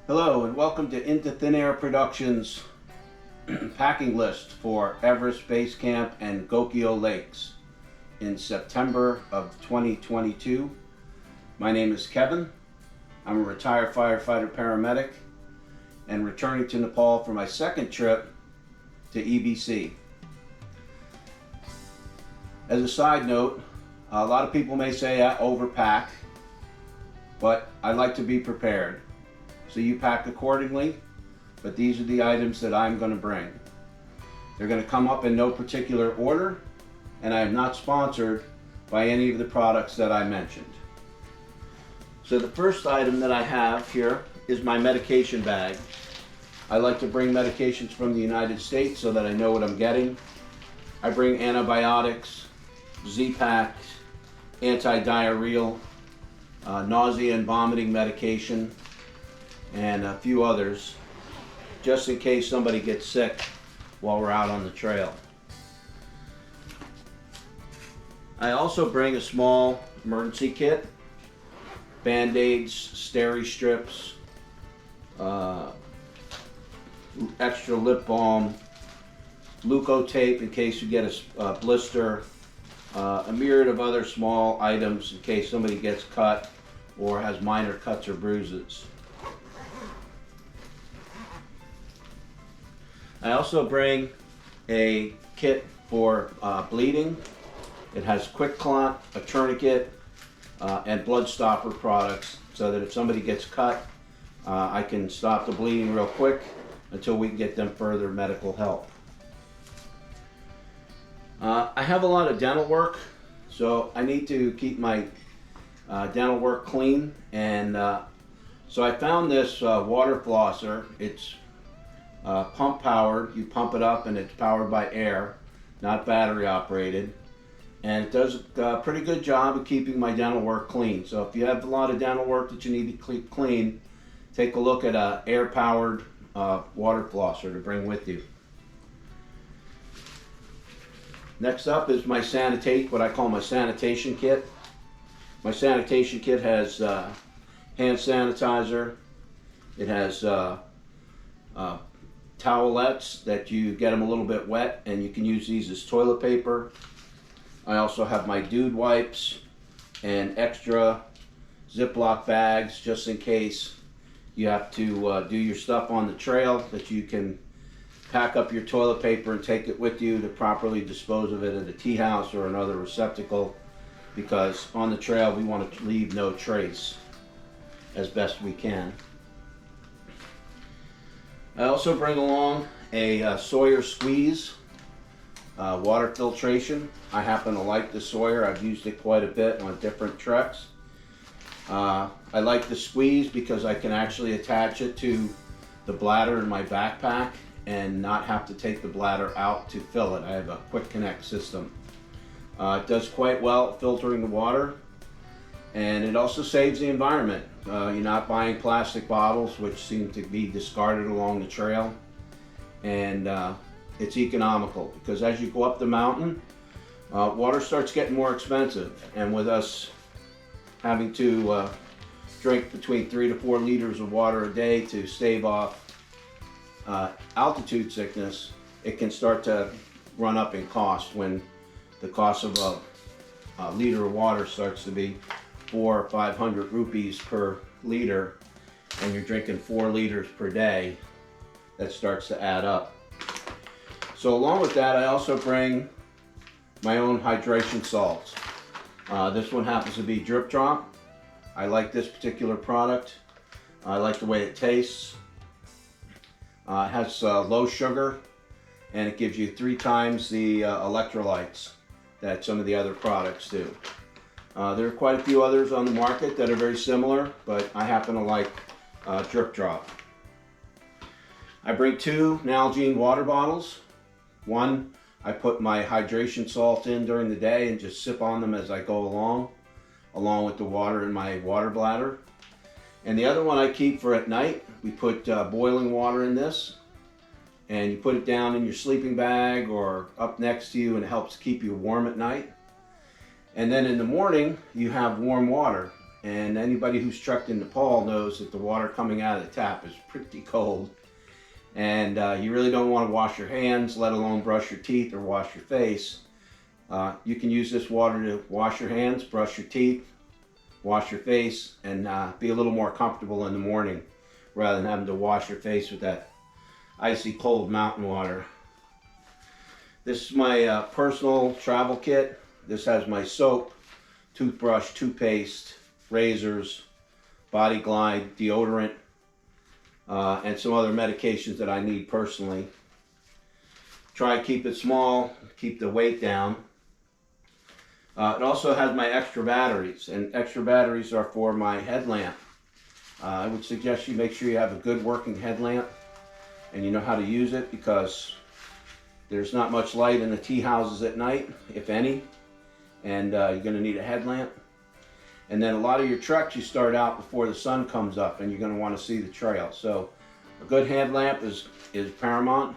Hello and welcome to Into Thin Air Productions packing list for Everest Base Camp and Gokyo Lakes in September of 2022. My name is Kevin. I'm a retired firefighter paramedic and returning to Nepal for my second trip to EBC. As a side note, a lot of people may say I overpack, but I like to be prepared. So you pack accordingly, but these are the items that I'm going to bring. They're going to come up in no particular order, and I am not sponsored by any of the products that I mentioned. So the first item that I have here is my medication bag. I like to bring medications from the United States so that I know what I'm getting. I bring antibiotics, Z-Packs, anti-diarrheal, nausea and vomiting medication, and a few others, just in case somebody gets sick while we're out on the trail. I also bring a small emergency kit, Band-Aids, steri strips, extra lip balm, leukotape in case you get a blister, a myriad of other small items in case somebody gets cut or has minor cuts or bruises. I also bring a kit for bleeding. It has quick clot, a tourniquet, and blood stopper products so that if somebody gets cut, I can stop the bleeding real quick until we can get them further medical help. I have a lot of dental work, so I need to keep my dental work clean, and so I found this water flosser. It's pump powered. You pump it up and it's powered by air, not battery operated, and it does a pretty good job of keeping my dental work clean. So if you have a lot of dental work that you need to clean, take a look at a air powered water flosser to bring with you. Next up is my what I call my sanitation kit. My sanitation kit has hand sanitizer. It has towelettes that you get them a little bit wet, and you can use these as toilet paper. I also have my dude wipes and extra Ziploc bags just in case you have to do your stuff on the trail, that you can pack up your toilet paper and take it with you to properly dispose of it at a tea house or another receptacle, because on the trail we want to leave no trace as best we can. I also bring along a Sawyer squeeze water filtration. I happen to like the Sawyer. I've used it quite a bit on different treks. I like the squeeze because I can actually attach it to the bladder in my backpack and not have to take the bladder out to fill it. I have a quick connect system. It does quite well at filtering the water, and it also saves the environment. You're not buying plastic bottles which seem to be discarded along the trail, and it's economical because as you go up the mountain, water starts getting more expensive, and with us having to drink between 3 to 4 liters of water a day to stave off altitude sickness, it can start to run up in cost when the cost of a liter of water starts to be 400 or 500 rupees per liter, and you're drinking 4 liters per day. That starts to add up. So along with that, I also bring my own hydration salts. This one happens to be Drip Drop. I like this particular product. I like the way it tastes. It has low sugar, and it gives you 3 times the electrolytes that some of the other products do. There are quite a few others on the market that are very similar, but I happen to like Drip Drop. I bring 2 Nalgene water bottles. One, I put my hydration salt in during the day and just sip on them as I go along with the water in my water bladder. And the other one I keep for at night. We put boiling water in this, and you put it down in your sleeping bag or up next to you, and it helps keep you warm at night. And then in the morning, you have warm water, and anybody who's trekked in Nepal knows that the water coming out of the tap is pretty cold. And you really don't want to wash your hands, let alone brush your teeth or wash your face. You can use this water to wash your hands, brush your teeth, wash your face, and be a little more comfortable in the morning rather than having to wash your face with that icy cold mountain water. This is my personal travel kit. This has my soap, toothbrush, toothpaste, razors, Body Glide, deodorant, and some other medications that I need personally. Try to keep it small, keep the weight down. It also has my extra batteries, and extra batteries are for my headlamp. I would suggest you make sure you have a good working headlamp and you know how to use it, because there's not much light in the tea houses at night, if any, and you're going to need a headlamp. And then a lot of your treks you start out before the sun comes up and you're going to want to see the trail. So a good headlamp is paramount.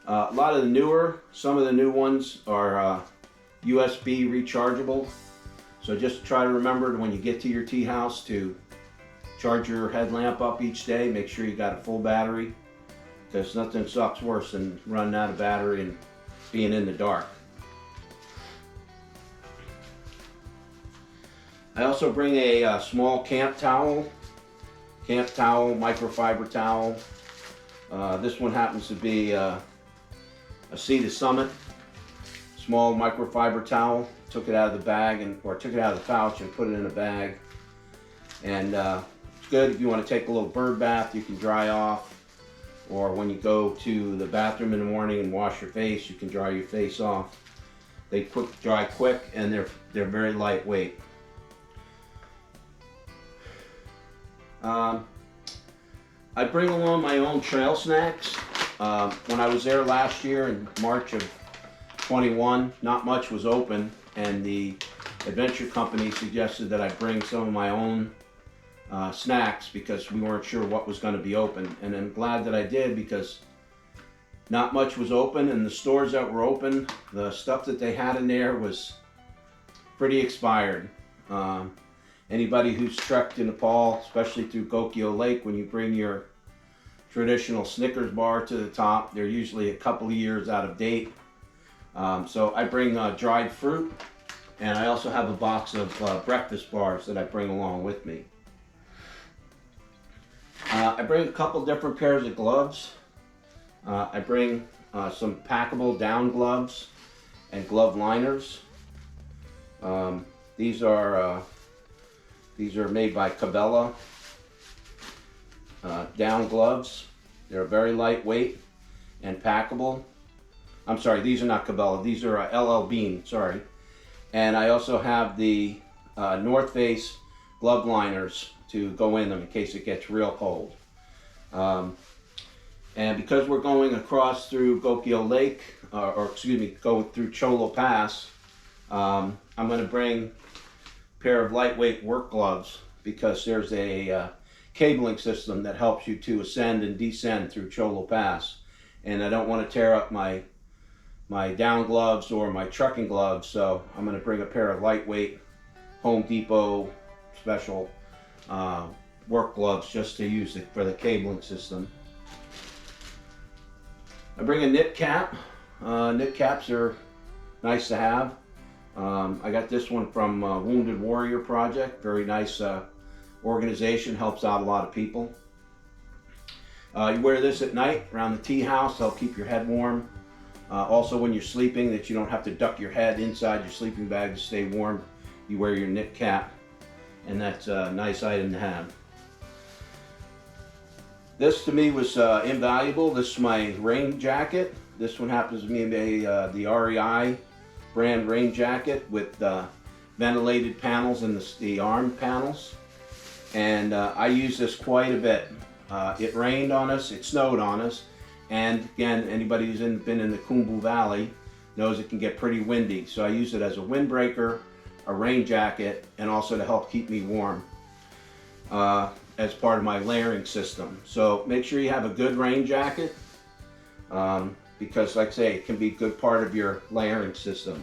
A lot of some of the new ones are USB rechargeable. So just try to remember when you get to your tea house to charge your headlamp up each day. Make sure you got a full battery, because nothing sucks worse than running out of battery and being in the dark. I also bring a small camp towel, microfiber towel. This one happens to be a Sea to Summit small microfiber towel. Took it out of the bag took it out of the pouch and put it in a bag. And it's good if you want to take a little bird bath. You can dry off, or when you go to the bathroom in the morning and wash your face, you can dry your face off. They dry quick, and they're very lightweight. I bring along my own trail snacks. When I was there last year in March of 21, not much was open, and the adventure company suggested that I bring some of my own snacks because we weren't sure what was going to be open. And I'm glad that I did, because not much was open, and the stores that were open, the stuff that they had in there was pretty expired. Anybody who's trekked in Nepal, especially through Gokyo Lake, when you bring your traditional Snickers bar to the top, they're usually a couple of years out of date. So I bring dried fruit, and I also have a box of breakfast bars that I bring along with me. I bring a couple different pairs of gloves. I bring some packable down gloves and glove liners. These are made by Cabela down gloves. They're very lightweight and packable. I'm sorry, these are not Cabela. These are LL Bean, sorry. And I also have the North Face glove liners to go in them in case it gets real cold. And because we're going across through Gokyo Lake, go through Cholo Pass, I'm going to bring a pair of lightweight work gloves, because there's a cabling system that helps you to ascend and descend through Cholo Pass. And I don't want to tear up my down gloves or my trekking gloves, so I'm going to bring a pair of lightweight Home Depot special work gloves just to use it for the cabling system. I bring a knit cap. Knit caps are nice to have. I got this one from Wounded Warrior Project. Very nice organization, helps out a lot of people. You wear this at night around the tea house, help keep your head warm. Also when you're sleeping, that you don't have to duck your head inside your sleeping bag to stay warm, you wear your knit cap, and that's a nice item to have. This to me was invaluable. This is my rain jacket. This one happens to be the REI brand rain jacket with ventilated panels in the arm panels. And I use this quite a bit. It rained on us, it snowed on us, and again, anybody who's been in the Khumbu Valley knows it can get pretty windy. So I use it as a windbreaker, a rain jacket, and also to help keep me warm as part of my layering system. So make sure you have a good rain jacket, because like I say, it can be a good part of your layering system.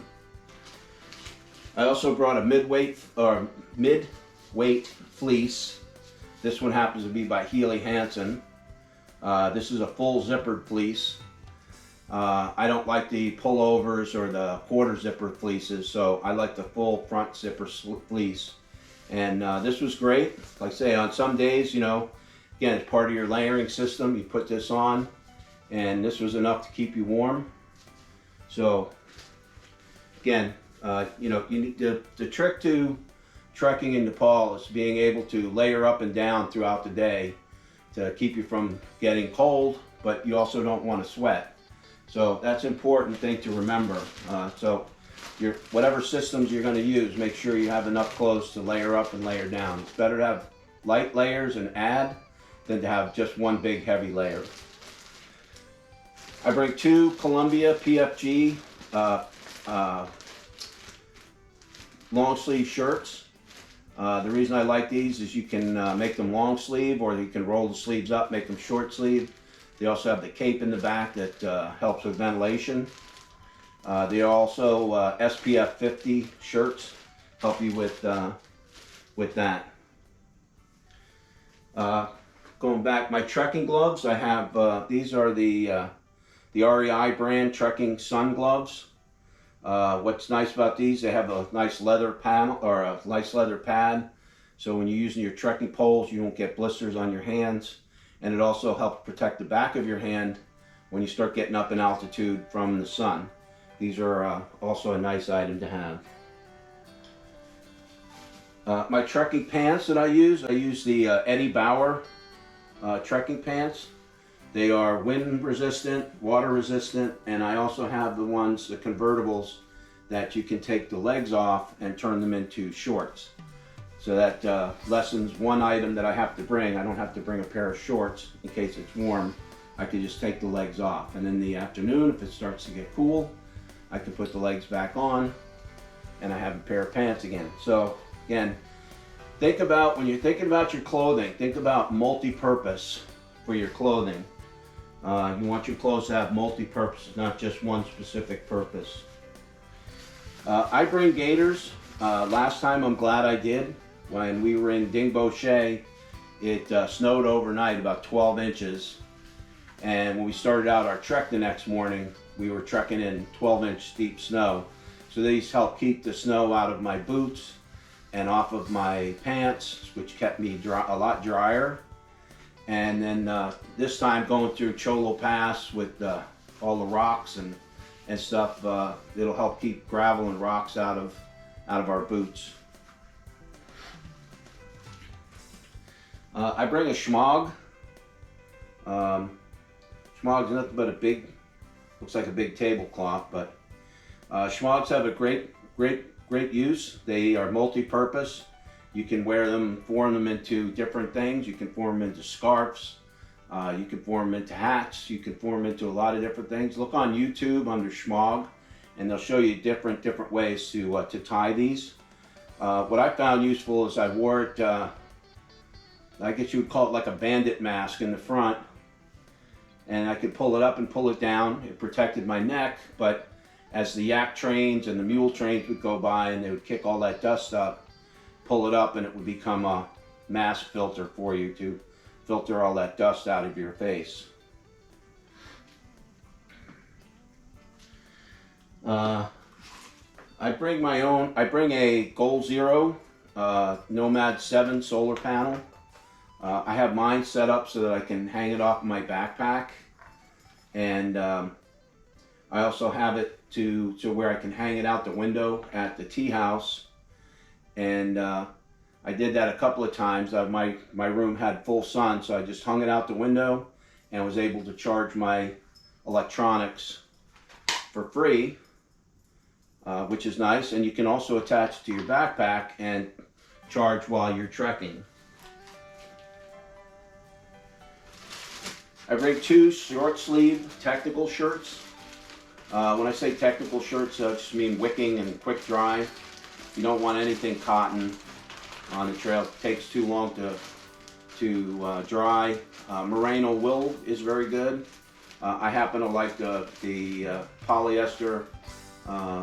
I also brought a mid weight fleece. This one happens to be by Healy Hansen. This is a full zippered fleece. I don't like the pullovers or the quarter zipper fleeces, so I like the full front zipper fleece. And this was great. Like I say, on some days, you know, again, it's part of your layering system. You put this on, and this was enough to keep you warm. So, again, you know, you need the trick to trekking in Nepal is being able to layer up and down throughout the day to keep you from getting cold, but you also don't want to sweat. So that's an important thing to remember. So whatever systems you're going to use, make sure you have enough clothes to layer up and layer down. It's better to have light layers and add than to have just one big heavy layer. I bring 2 Columbia PFG long sleeve shirts. The reason I like these is you can make them long sleeve, or you can roll the sleeves up, make them short sleeve. They also have the cape in the back that helps with ventilation. They also SPF 50 shirts help you with that. Going back, my trekking gloves, I have these are the REI brand trekking sun gloves. What's nice about these, they have a nice leather panel or a nice leather pad, so when you're using your trekking poles, you won't get blisters on your hands. And it also helps protect the back of your hand when you start getting up in altitude from the sun. These are also a nice item to have. My trekking pants that I use the Eddie Bauer trekking pants. They are wind resistant, water resistant, and I also have the ones, the convertibles, that you can take the legs off and turn them into shorts. So that lessens one item that I have to bring. I don't have to bring a pair of shorts in case it's warm. I can just take the legs off. And in the afternoon, if it starts to get cool, I can put the legs back on and I have a pair of pants again. So again, think about, when you're thinking about your clothing, think about multi-purpose for your clothing. You want your clothes to have multi-purpose, not just one specific purpose. I bring gaiters. Last time, I'm glad I did. When we were in Dingboche, it snowed overnight about 12 inches. And when we started out our trek the next morning, we were trekking in 12-inch deep snow. So these helped keep the snow out of my boots and off of my pants, which kept me a lot drier. And then this time going through Cholo Pass with all the rocks and stuff, it'll help keep gravel and rocks out of our boots. I bring a schmog. Schmog's nothing but a big, looks like a big tablecloth, but schmogs have a great use. They are multi-purpose. You can wear them, form them into different things. You can form them into scarves. You can form them into hats. You can form them into a lot of different things. Look on YouTube under schmog, and they'll show you different ways to tie these. What I found useful is I wore it, I guess you would call it like a bandit mask in the front, and I could pull it up and pull it down. It protected my neck, but as the yak trains and the mule trains would go by and they would kick all that dust up, pull it up and it would become a mask filter for you to filter all that dust out of your face. I bring a Goal Zero Nomad 7 solar panel. I have mine set up so that I can hang it off my backpack, and I also have it to where I can hang it out the window at the tea house. And I did that a couple of times. My room had full sun, so I just hung it out the window and was able to charge my electronics for free, which is nice. And you can also attach it to your backpack and charge while you're trekking. I bring 2 short sleeve technical shirts. When I say technical shirts, I just mean wicking and quick dry. You don't want anything cotton on the trail. It takes too long to dry. Merino wool is very good. I happen to like the polyester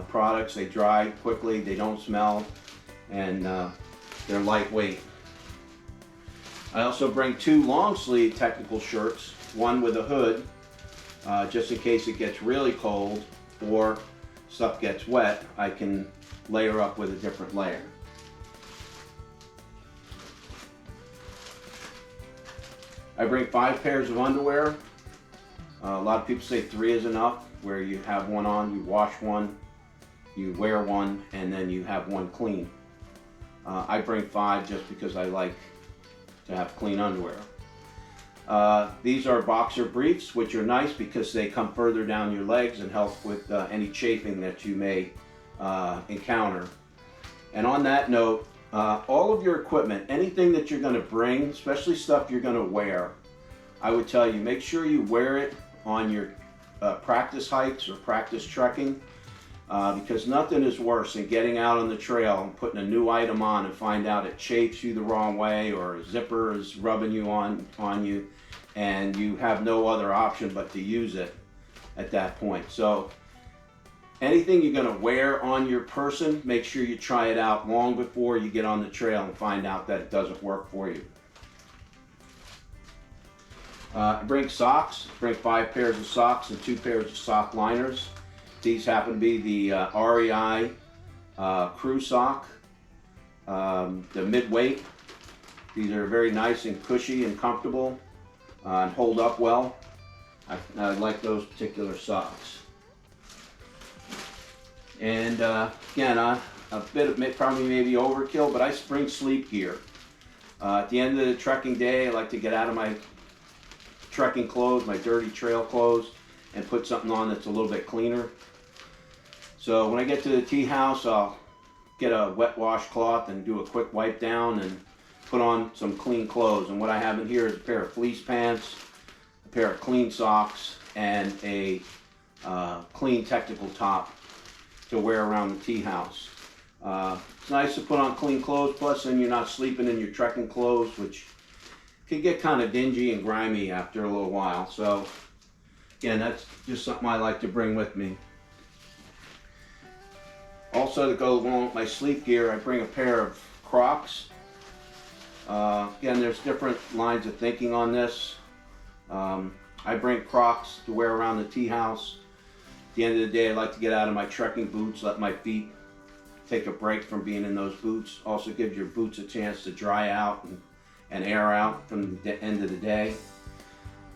products. They dry quickly, they don't smell, and They're lightweight. I also bring 2 long sleeve technical shirts, one with a hood, just in case it gets really cold or stuff gets wet, I can layer up with a different layer. I bring 5 pairs of underwear. A lot of people say 3 is enough, where you have one on, you wash one, you wear one, and then you have one clean. I bring 5 just because I like to have clean underwear. These are boxer briefs, which are nice because they come further down your legs and help with any chafing that you may encounter. And on that note, all of your equipment, anything that you're going to bring, especially stuff you're going to wear, I would tell you, make sure you wear it on your practice hikes or practice trekking, because nothing is worse than getting out on the trail and putting a new item on and find out it chafes you the wrong way, or a zipper is rubbing you on you, and you have no other option but to use it at that point. So anything you're going to wear on your person, make sure you try it out long before you get on the trail and find out that it doesn't work for you. Bring socks. Bring 5 pairs of socks and 2 pairs of sock liners. These happen to be the REI crew sock, the mid-weight. These are very nice and cushy and comfortable and hold up well. I like those particular socks. And again, a bit of probably maybe overkill, but I bring sleep gear. At the end of the trekking day, I like to get out of my trekking clothes, my dirty trail clothes, and put something on that's a little bit cleaner. So when I get to the tea house, I'll get a wet washcloth and do a quick wipe down and put on some clean clothes. And what I have in here is a pair of fleece pants, a pair of clean socks, and a clean technical top to wear around the tea house. It's nice to put on clean clothes, plus then you're not sleeping in your trekking clothes, which can get kind of dingy and grimy after a little while. So again, that's just something I like to bring with me. Also, to go along with my sleep gear, I bring a pair of Crocs. Again, there's different lines of thinking on this. I bring Crocs to wear around the tea house. At the end of the day, I like to get out of my trekking boots, let my feet take a break from being in those boots. Also gives your boots a chance to dry out and air out from the end of the day.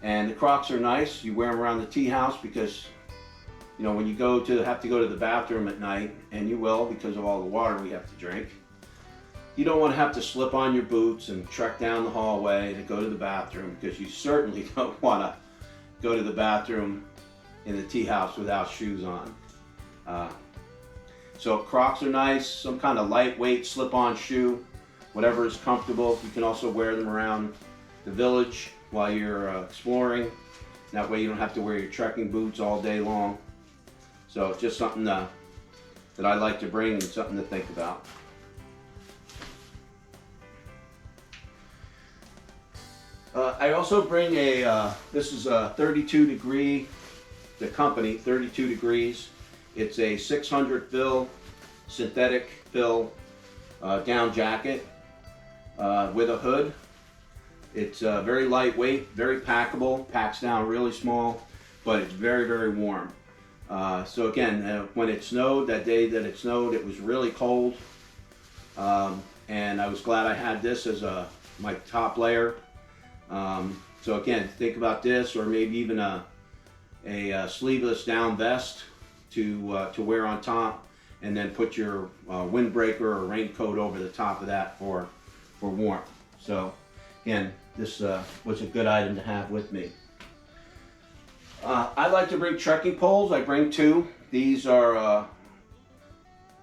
And the Crocs are nice. You wear them around the tea house because, you know, when you have to go to the bathroom at night, and you will because of all the water we have to drink, you don't want to have to slip on your boots and trek down the hallway to go to the bathroom, because you certainly don't want to go to the bathroom in the tea house without shoes on. So Crocs are nice, some kind of lightweight slip-on shoe, whatever is comfortable. You can also wear them around the village while you're exploring. That way you don't have to wear your trekking boots all day long. So it's just something that I like to bring and something to think about. I also bring this is a 32 degree, the company, 32 degrees. It's a 600 fill, synthetic fill down jacket with a hood. It's very lightweight, very packable, packs down really small, but it's very, very warm. So again, when it snowed, that day that it snowed, it was really cold. And I was glad I had this as my top layer. So again, think about this, or maybe even a sleeveless down vest to wear on top, and then put your windbreaker or raincoat over the top of that for warmth. So again, this was a good item to have with me. I like to bring trekking poles. I bring 2. These are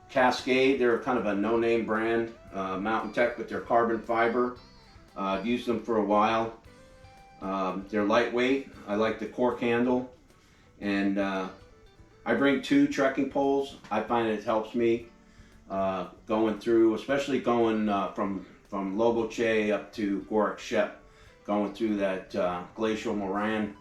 Cascade. They're kind of a no-name brand, Mountain Tech, but they're carbon fiber. I've used them for a while. They're lightweight. I like the cork handle. And I bring 2 trekking poles. I find it helps me going through, especially going from Loboche up to Gorak Shep, going through that glacial moraine.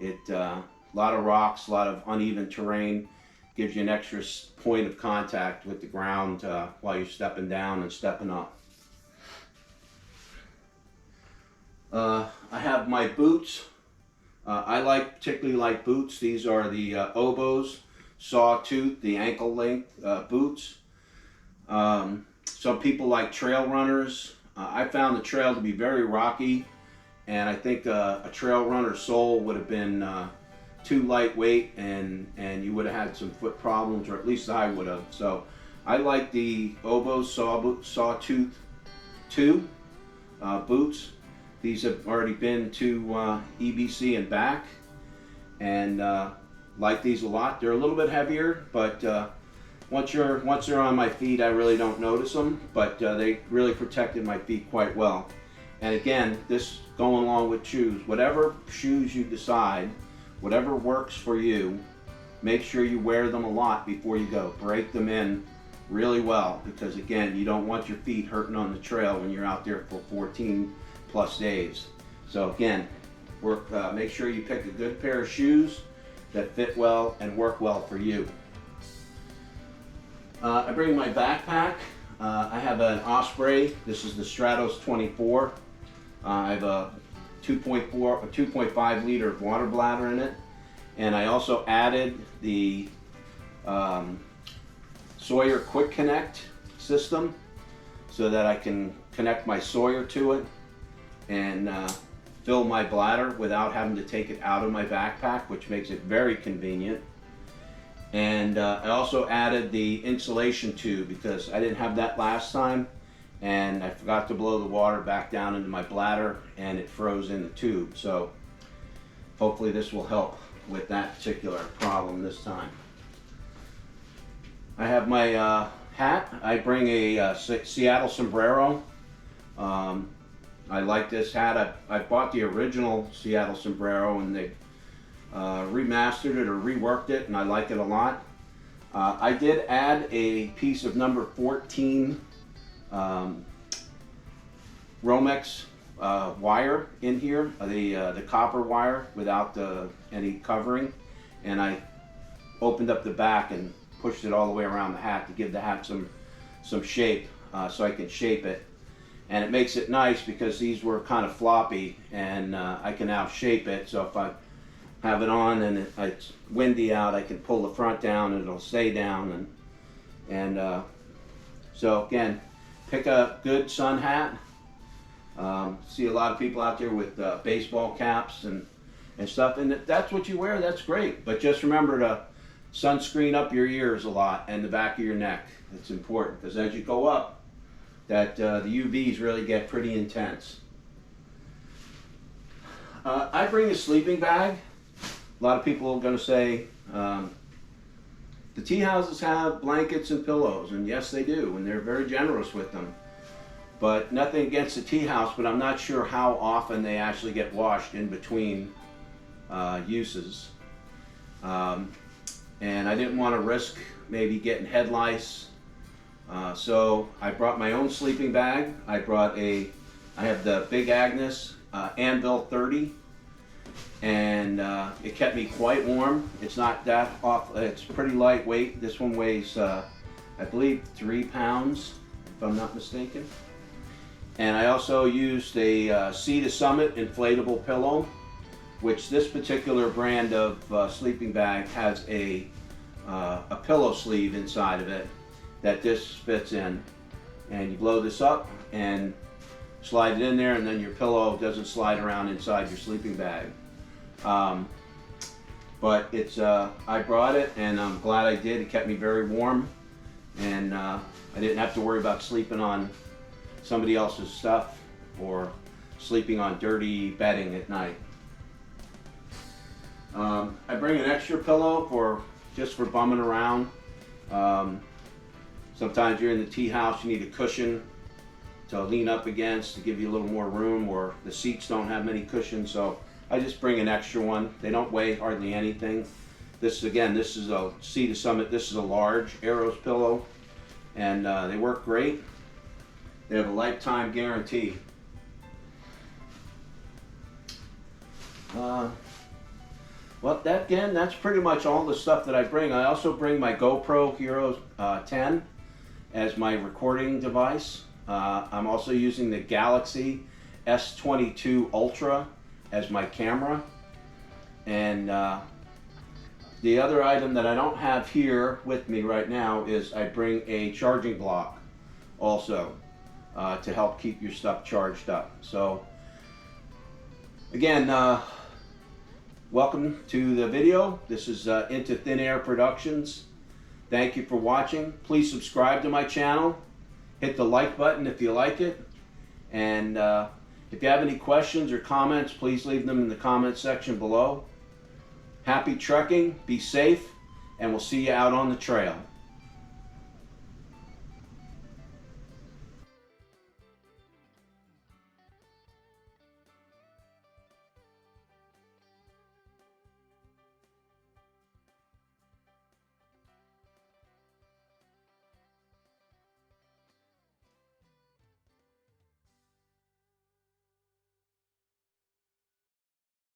A lot of rocks, a lot of uneven terrain, gives you an extra point of contact with the ground while you're stepping down and stepping up. I have my boots. I particularly like boots. These are the Oboz Sawtooth, the ankle length boots. Some people like trail runners. I found the trail to be very rocky, and I think a trail runner sole would have been too lightweight, and you would have had some foot problems, or at least I would have. So I like the Oboz Sawtooth 2 boots. These have already been to EBC and back, and like these a lot. They're a little bit heavier, but once they're on my feet, I really don't notice them. But they really protected my feet quite well. And again, this going along with shoes. Whatever shoes you decide, whatever works for you, make sure you wear them a lot before you go. Break them in really well, because again, you don't want your feet hurting on the trail when you're out there for 14 plus days. So again, make sure you pick a good pair of shoes that fit well and work well for you. I bring my backpack. I have an Osprey. This is the Stratos 24. I have a 2.5 liter water bladder in it, and I also added the Sawyer Quick Connect system so that I can connect my Sawyer to it and fill my bladder without having to take it out of my backpack, which makes it very convenient. And I also added the insulation tube because I didn't have that last time, and I forgot to blow the water back down into my bladder and it froze in the tube. So hopefully this will help with that particular problem this time. I have my hat. I bring a Seattle sombrero. I like this hat. I bought the original Seattle sombrero, and they remastered it or reworked it, and I like it a lot. I did add a piece of number 14 Romex wire in here, the copper wire without any covering, and I opened up the back and pushed it all the way around the hat to give the hat some shape, so I can shape it. And it makes it nice because these were kind of floppy, and I can now shape it. So if I have it on and it's windy out, I can pull the front down and it'll stay down. So again, pick a good sun hat. See a lot of people out there with baseball caps and stuff, and if that's what you wear, that's great. But just remember to sunscreen up your ears a lot and the back of your neck. It's important because as you go up, that the UVs really get pretty intense. I bring a sleeping bag. A lot of people are going to say the tea houses have blankets and pillows, and yes they do, and they're very generous with them. But nothing against the tea house, but I'm not sure how often they actually get washed in between uses. And I didn't want to risk maybe getting head lice. So I brought my own sleeping bag. I have the big Agnes Anvil 30, and it kept me quite warm. It's not that off, it's pretty lightweight. This one weighs, I believe, 3 pounds, if I'm not mistaken. And I also used a Sea to Summit inflatable pillow, which this particular brand of sleeping bag has a pillow sleeve inside of it that this fits in, and you blow this up and slide it in there, and then your pillow doesn't slide around inside your sleeping bag. But it's I brought it, and I'm glad I did. It kept me very warm, and I didn't have to worry about sleeping on somebody else's stuff or sleeping on dirty bedding at night. I bring an extra pillow just for bumming around. Sometimes you're in the tea house, you need a cushion to lean up against to give you a little more room, or the seats don't have many cushions, so I just bring an extra one. They don't weigh hardly anything. This is a Sea to Summit. This is a large Aeros pillow, and they work great. They have a lifetime guarantee. Well, that's pretty much all the stuff that I bring. I also bring my GoPro Hero 10 as my recording device. I'm also using the Galaxy S22 Ultra as my camera. And the other item that I don't have here with me right now is I bring a charging block also to help keep your stuff charged up. So again, welcome to the video. This is Into Thin Air Productions. Thank you for watching. Please subscribe to my channel. Hit the like button if you like it. And if you have any questions or comments, please leave them in the comment section below. Happy trekking, be safe, and we'll see you out on the trail.